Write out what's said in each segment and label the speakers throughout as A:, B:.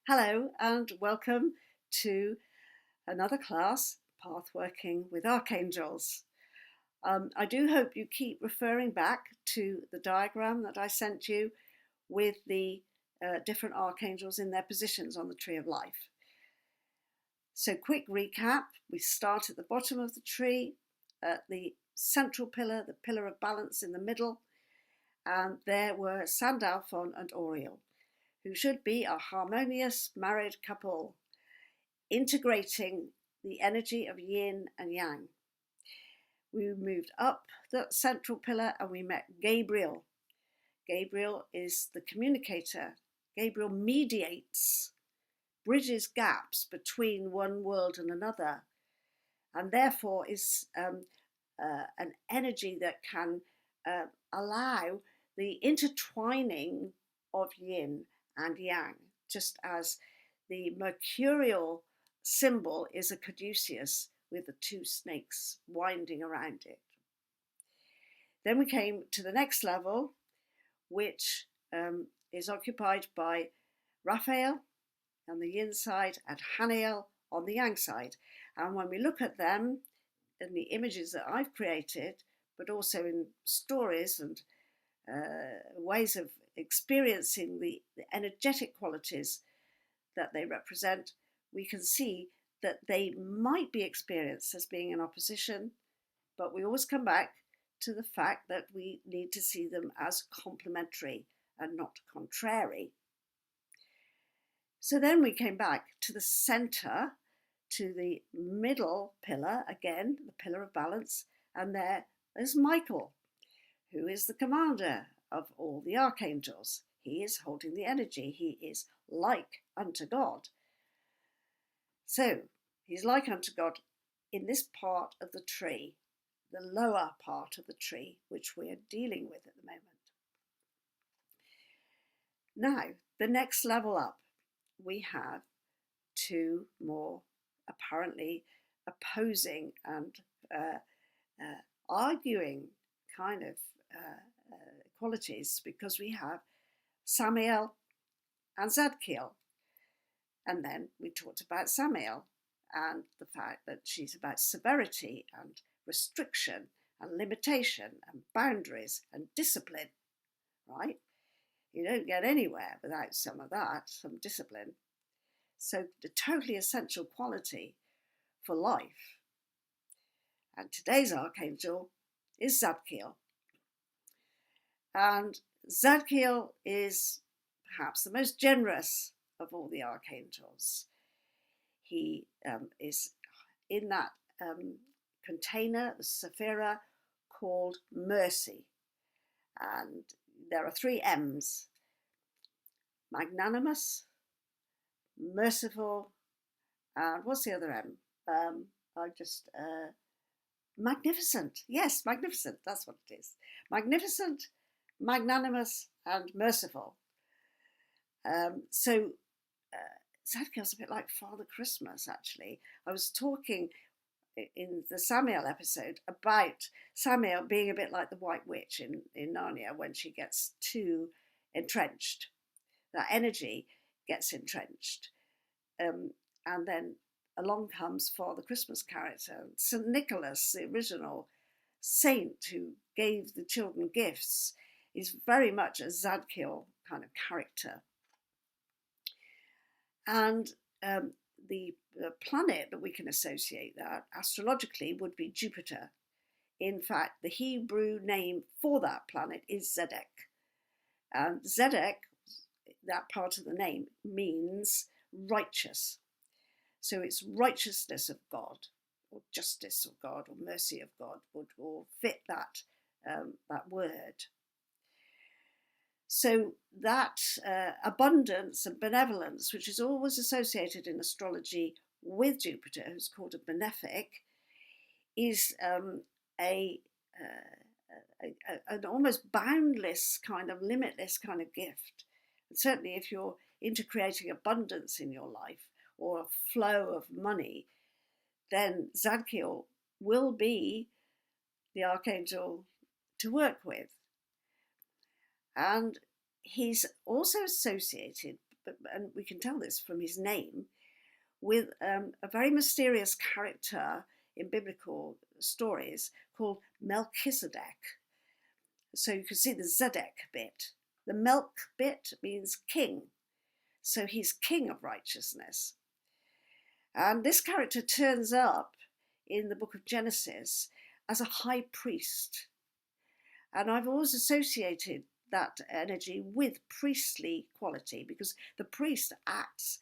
A: Hello and welcome to another class, Pathworking with Archangels. I do hope you keep referring back to the diagram that I sent you with the different archangels in their positions on the tree of life. So quick recap, we start at the bottom of the tree, at the central pillar, the pillar of balance in the middle, and there were Sandalphon and Oriel, who should be a harmonious married couple, integrating the energy of yin and yang. We moved up the central pillar and we met Gabriel. Gabriel is the communicator. Gabriel mediates, bridges gaps between one world and another, and therefore is an energy that can allow the intertwining of yin and yang, just as the mercurial symbol is a caduceus with the two snakes winding around it. Then we came to the next level, which is occupied by Raphael on the yin side and Haniel on the yang side. And when we look at them in the images that I've created, but also in stories and ways of experiencing the energetic qualities that they represent, we can see that they might be experienced as being in opposition, but we always come back to the fact that we need to see them as complementary and not contrary. So then we came back to the center, to the middle pillar, again, the pillar of balance, and there is Michael, who is the commander of all the archangels. He is holding the energy. He is like unto God. So he's like unto God in this part of the tree, the lower part of the tree, which we are dealing with at the moment. Now, the next level up, we have two more apparently opposing and arguing kind of qualities, because we have Samael and Zadkiel. And then we talked about Samael and the fact that she's about severity and restriction and limitation and boundaries and discipline, right? You don't get anywhere without some of that, some discipline. So the totally essential quality for life. And today's archangel is Zadkiel. And Zadkiel is perhaps the most generous of all the archangels. He is in that container, the Sephira, called mercy. And there are three M's: magnanimous, merciful, and what's the other M? Magnificent. Yes, magnificent. That's what it is. Magnificent, magnanimous, and merciful. So Zadkiel's a bit like Father Christmas, actually. I was talking in the Samael episode about Samael being a bit like the White Witch in Narnia when she gets too entrenched. That energy gets entrenched. And then along comes Father Christmas character. St. Nicholas, the original saint who gave the children gifts, is very much a Zadkiel kind of character. And the planet that we can associate that astrologically would be Jupiter. In fact, the Hebrew name for that planet is Zedek. And Zedek, that part of the name, means righteous. So it's righteousness of God, or justice of God, or mercy of God would all fit that word. So that abundance and benevolence, which is always associated in astrology with Jupiter, who's called a benefic, is an almost boundless kind of limitless kind of gift. And certainly if you're into creating abundance in your life or a flow of money, then Zadkiel will be the archangel to work with. And he's also associated and we can tell this from his name, with a very mysterious character in biblical stories called Melchizedek. So you can see the Zedek bit. The Melch bit means king. So he's king of righteousness. And this character turns up in the book of Genesis as a high priest. And I've always associated that energy with priestly quality, because the priest acts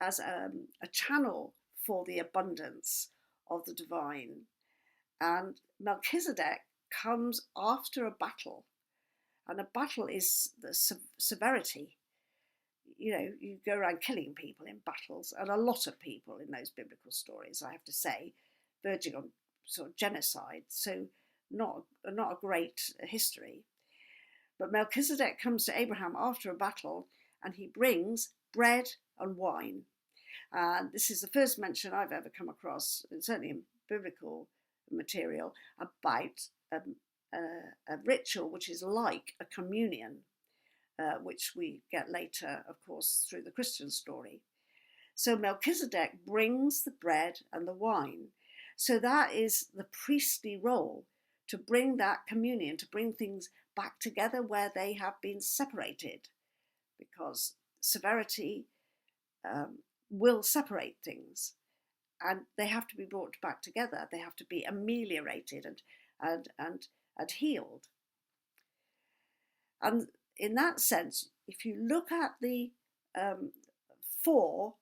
A: as a channel for the abundance of the divine. And Melchizedek comes after a battle, and a battle is the severity. You know, you go around killing people in battles, and a lot of people in those biblical stories, I have to say, verging on sort of genocide. So not a great history. But Melchizedek comes to Abraham after a battle, and he brings bread and wine. And this is the first mention I've ever come across, certainly in biblical material, about a ritual which is like a communion, which we get later, of course, through the Christian story. So Melchizedek brings the bread and the wine. So that is the priestly role, to bring that communion, to bring things back together where they have been separated, because severity will separate things, and they have to be brought back together. They have to be ameliorated and healed. And in that sense, if you look at the four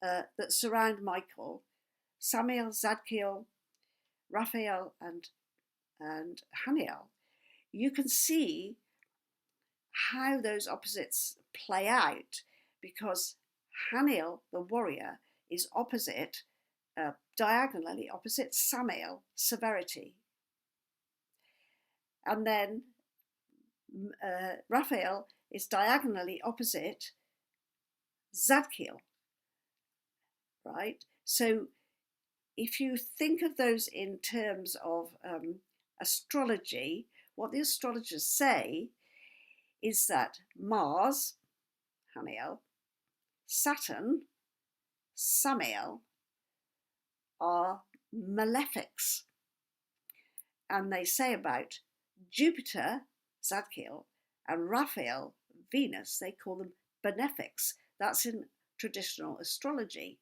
A: that surround Michael, Samael, Zadkiel, Raphael, and Haniel, you can see how those opposites play out, because Haniel, the warrior, is opposite, diagonally opposite Samael, severity. And then Raphael is diagonally opposite Zadkiel, right? So if you think of those in terms of astrology, what the astrologers say is that Mars, Haniel, Saturn, Samael, are malefics. And they say about Jupiter, Zadkiel, and Raphael, Venus, they call them benefics. That's in traditional astrology.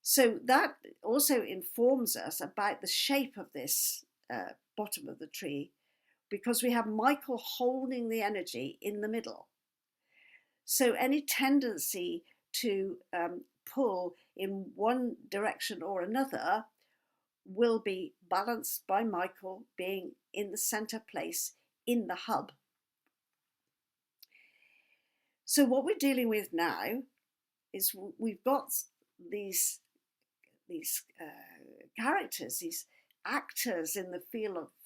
A: So that also informs us about the shape of this bottom of the tree, because we have Michael holding the energy in the middle. So any tendency to pull in one direction or another will be balanced by Michael being in the center place, in the hub. So what we're dealing with now is we've got these characters, these actors in the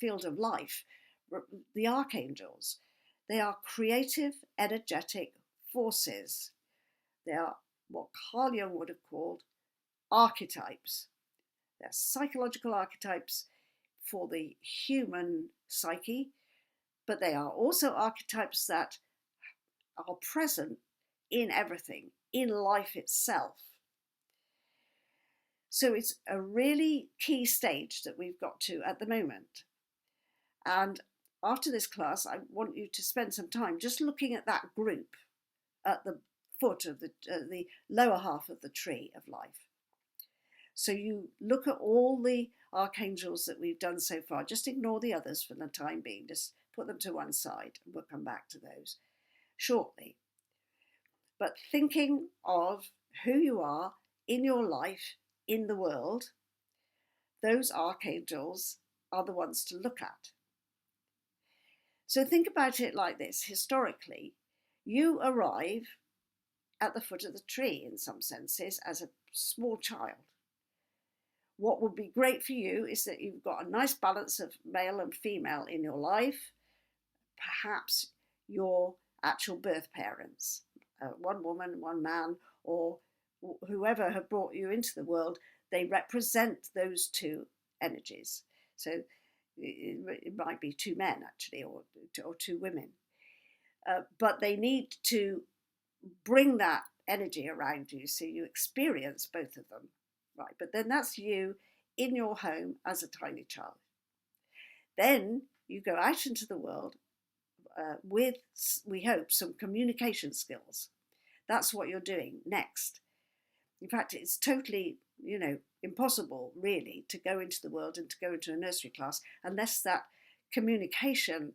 A: field of life, the archangels. They are creative, energetic forces. They are what Carl Jung would have called archetypes. They're psychological archetypes for the human psyche, but they are also archetypes that are present in everything, in life itself. So it's a really key stage that we've got to at the moment. And after this class, I want you to spend some time just looking at that group at the foot of the lower half of the tree of life. So you look at all the archangels that we've done so far. Just ignore the others for the time being. Just put them to one side, and we'll come back to those shortly. But thinking of who you are in your life, in the world, those archangels are the ones to look at. So think about it like this. Historically, you arrive at the foot of the tree in some senses as a small child. What would be great for you is that you've got a nice balance of male and female in your life, perhaps your actual birth parents, one woman, one man, or whoever have brought you into the world. They represent those two energies. So it might be two men actually, or two women, but they need to bring that energy around you so you experience both of them, right? But then that's you in your home as a tiny child. Then you go out into the world with, we hope, some communication skills. That's what you're doing next. In fact, it's totally, impossible really to go into the world and to go into a nursery class unless that communication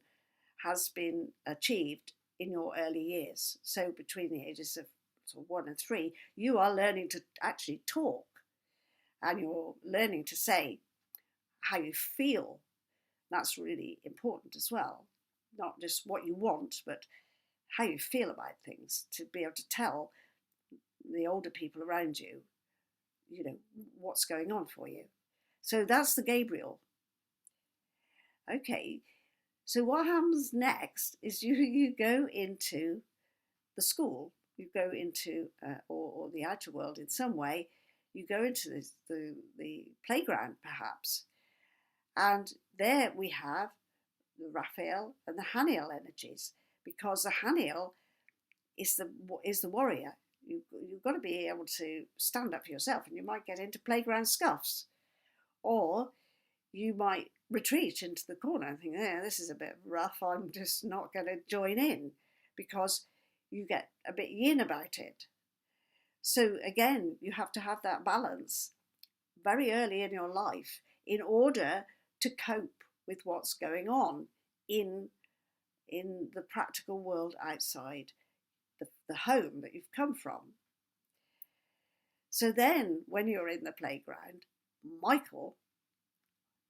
A: has been achieved in your early years. So between the ages of 1 and 3, you are learning to actually talk, and you're learning to say how you feel. That's really important as well. Not just what you want, but how you feel about things, to be able to tell the older people around you, what's going on for you. So that's the Gabriel. Okay, so what happens next is you go into the school, you go into, or the outer world in some way, you go into the playground perhaps, and there we have the Raphael and the Haniel energies, because the Haniel is the warrior. You've got to be able to stand up for yourself, and you might get into playground scuffs, or you might retreat into the corner and think, this is a bit rough, I'm just not going to join in, because you get a bit yin about it. So again, you have to have that balance very early in your life in order to cope with what's going on in the practical world outside the home that you've come from. So then when you're in the playground, Michael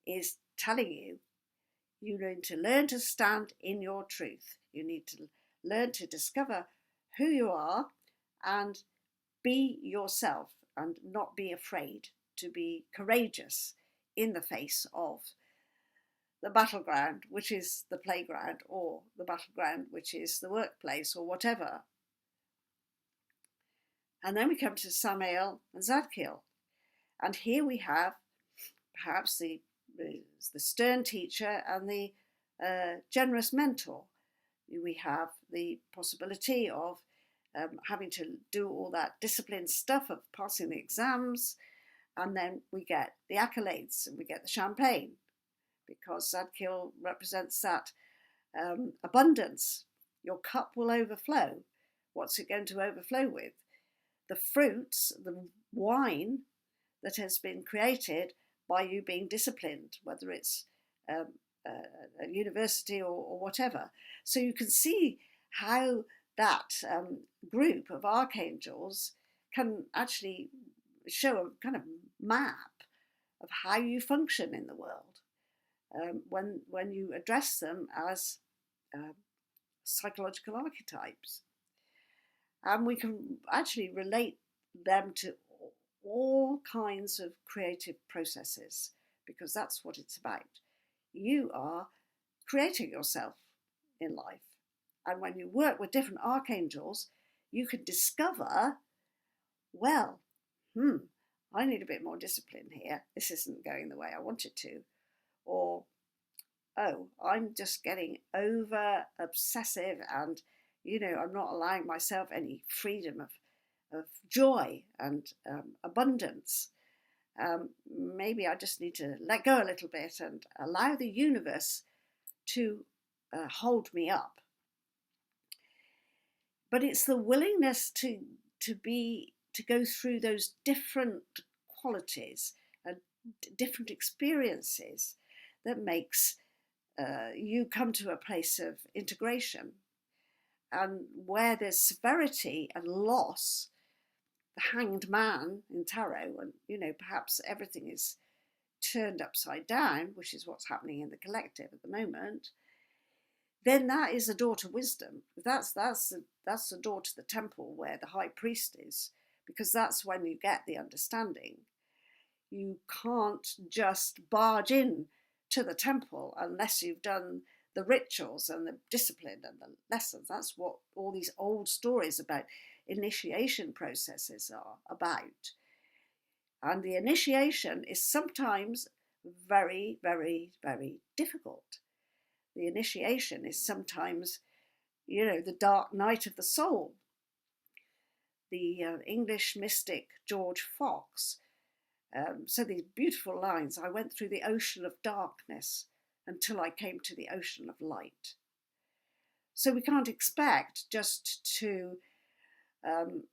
A: is telling you, you need to learn to stand in your truth. You need to learn to discover who you are and be yourself, and not be afraid, to be courageous in the face of the battleground, which is the playground, or the battleground, which is the workplace, or whatever. And then we come to Samael and Zadkiel. And here we have perhaps the stern teacher and the generous mentor. We have the possibility of having to do all that discipline stuff of passing the exams, and then we get the accolades and we get the champagne, because Zadkiel represents that abundance. Your cup will overflow. What's it going to overflow with? The fruits, the wine that has been created by you being disciplined, whether it's a university or whatever. So you can see how that group of archangels can actually show a kind of map of how you function in the world when you address them as psychological archetypes. And we can actually relate them to all kinds of creative processes, because that's what it's about. You are creating yourself in life. And when you work with different archangels, you can discover, well, I need a bit more discipline here. This isn't going the way I want it to. Or, I'm just getting over obsessive, and I'm not allowing myself any freedom of joy and abundance. Maybe I just need to let go a little bit and allow the universe to hold me up. But it's the willingness to go through those different qualities and different experiences that makes you come to a place of integration. And where there's severity and loss, the hanged man in tarot, and perhaps everything is turned upside down, which is what's happening in the collective at the moment, then that is a door to wisdom. That's the door to the temple where the high priest is, because that's when you get the understanding. You can't just barge in to the temple unless you've done the rituals and the discipline and the lessons. That's what all these old stories about initiation processes are about. And the initiation is sometimes very, very, very difficult. The initiation is sometimes, the dark night of the soul. the English mystic George Fox. So these beautiful lines: I went through the ocean of darkness until I came to the ocean of light. So we can't expect just to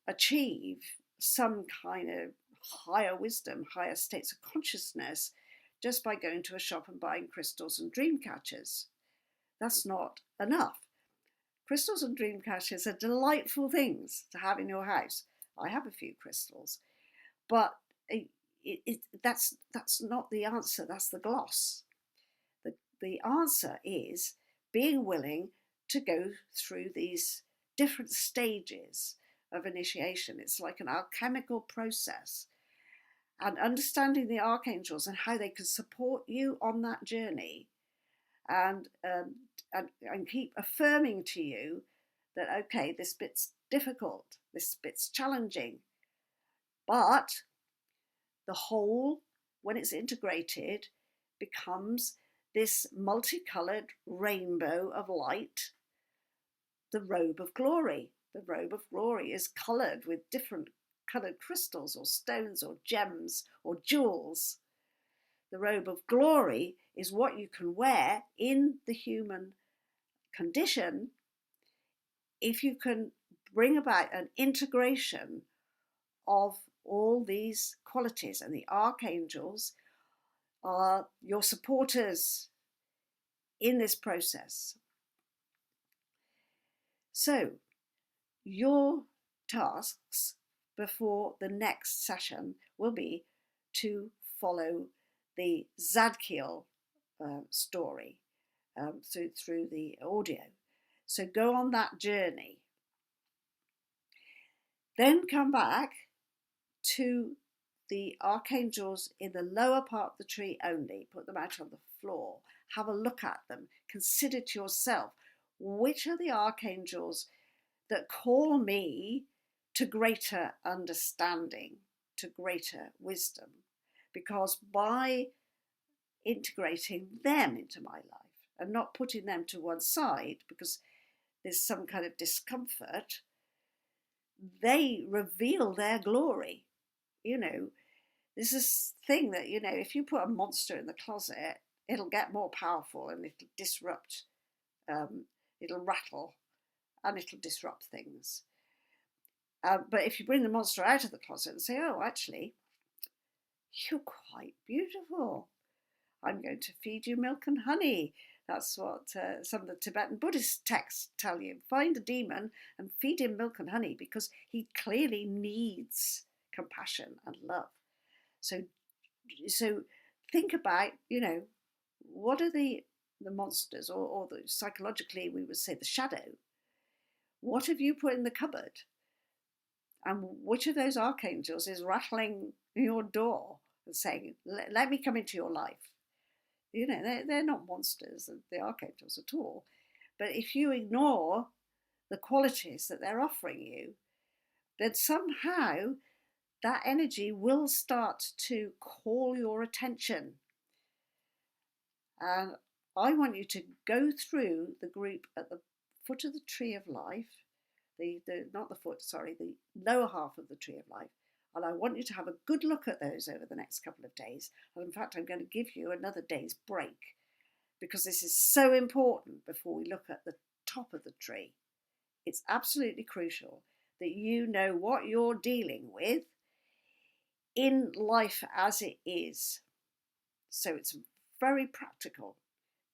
A: achieve some kind of higher wisdom, higher states of consciousness, just by going to a shop and buying crystals and dream catchers. That's not enough. Crystals and dream catchers are delightful things to have in your house. I have a few crystals, but that's not the answer. That's the gloss. The answer is being willing to go through these different stages of initiation. It's like an alchemical process, and understanding the archangels and how they can support you on that journey, and keep affirming to you that, okay, this bit's difficult, this bit's challenging, but the whole, when it's integrated, becomes this multicolored rainbow of light, the Robe of Glory. The Robe of Glory is colored with different colored crystals or stones or gems or jewels. The Robe of Glory is what you can wear in the human condition if you can bring about an integration of all these qualities. And the archangels are your supporters in this process. So your tasks before the next session will be to follow the Zadkiel story through the audio. So go on that journey. Then come back to the archangels in the lower part of the tree only. Put them out on the floor. Have a look at them. Consider to yourself, which are the archangels that call me to greater understanding, to greater wisdom? Because by integrating them into my life and not putting them to one side because there's some kind of discomfort, they reveal their glory. You know, there's this thing that, you know, if you put a monster in the closet, it'll get more powerful and it'll disrupt, it'll rattle and it'll disrupt things. But if you bring the monster out of the closet and say, oh, actually, you're quite beautiful, I'm going to feed you milk and honey. That's what some of the Tibetan Buddhist texts tell you. Find a demon and feed him milk and honey because he clearly needs compassion and love. So think about, you know, what are the monsters, or the, psychologically we would say the shadow. What have you put in the cupboard? And which of those archangels is rattling your door and saying, let me come into your life? You know, they're not monsters, the archangels at all. But if you ignore the qualities that they're offering you, then somehow that energy will start to call your attention. And I want you to go through the group at the foot of the tree of life, the lower half of the tree of life. And I want you to have a good look at those over the next couple of days. And in fact, I'm going to give you another day's break because this is so important before we look at the top of the tree. It's absolutely crucial that you know what you're dealing with in life as it is. So it's very practical.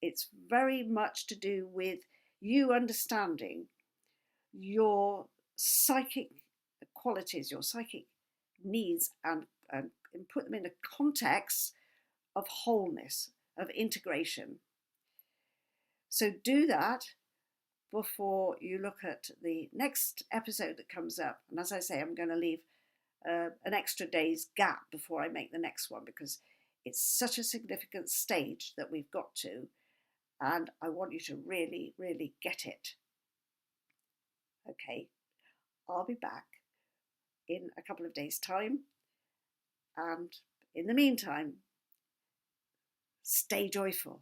A: It's very much to do with you understanding your psychic qualities, your psychic needs, and put them in a context of wholeness, of integration. So do that before you look at the next episode that comes up. And as I say, I'm going to leave an extra day's gap before I make the next one because it's such a significant stage that we've got to, and I want you to really, really get it. Okay, I'll be back in a couple of days' time, and in the meantime, stay joyful.